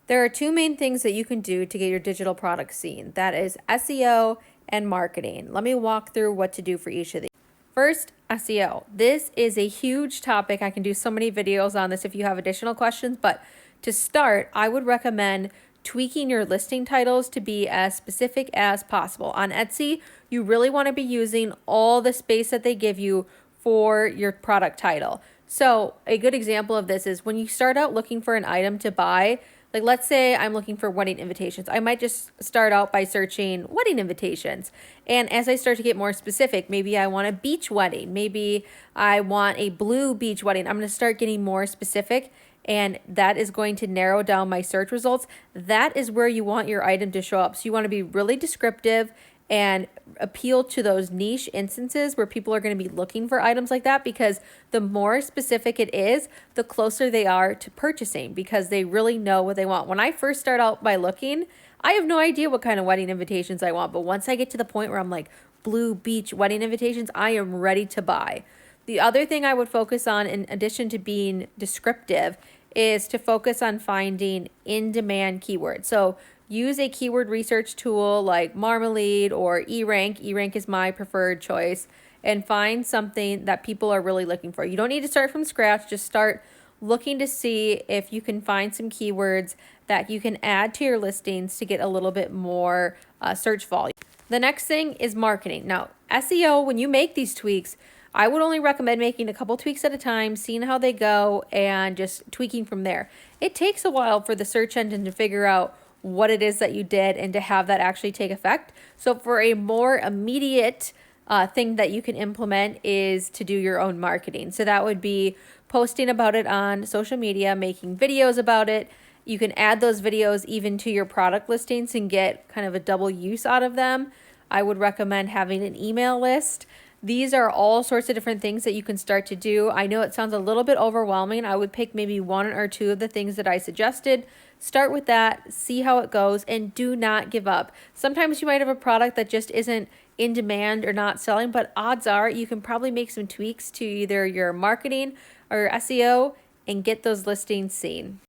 There are two main things that you can do to get your digital product seen. That is SEO and marketing. Let me walk through what to do for each of these. First, SEO. This is a huge topic. I can do so many videos on this if you have additional questions, but to start, I would recommend tweaking your listing titles to be as specific as possible. On Etsy, you really want to be using all the space that they give you for your product title. So a good example of this is when you start out looking for an item to buy, like let's say I'm looking for wedding invitations. I might just start out by searching wedding invitations. And as I start to get more specific, maybe I want a beach wedding. Maybe I want a blue beach wedding. I'm going to start getting more specific, and that is going to narrow down my search results. That is where you want your item to show up. So you want to be really descriptive and appeal to those niche instances where people are going to be looking for items like that, because the more specific it is, the closer they are to purchasing, because they really know what they want. When I first start out by looking, I have no idea what kind of wedding invitations I want, but once I get to the point where I'm like, blue beach wedding invitations, I am ready to buy. The other thing I would focus on, in addition to being descriptive, is to focus on finding in-demand keywords. So use a keyword research tool like Marmalade or eRank. eRank is my preferred choice, and find something that people are really looking for. You don't need to start from scratch. Just start looking to see if you can find some keywords that you can add to your listings to get a little bit more search volume. The next thing is marketing. Now, SEO, when you make these tweaks, I would only recommend making a couple tweaks at a time, seeing how they go, and just tweaking from there. It takes a while for the search engine to figure out what it is that you did and to have that actually take effect. So for a more immediate thing that you can implement is to do your own marketing. So that would be posting about it on social media, making videos about it. You can add those videos even to your product listings and get kind of a double use out of them. I would recommend having an email list. These are all sorts of different things that you can start to do. I know it sounds a little bit overwhelming. I would pick maybe one or two of the things that I suggested. Start with that, see how it goes, and do not give up. Sometimes you might have a product that just isn't in demand or not selling, but odds are you can probably make some tweaks to either your marketing or SEO and get those listings seen.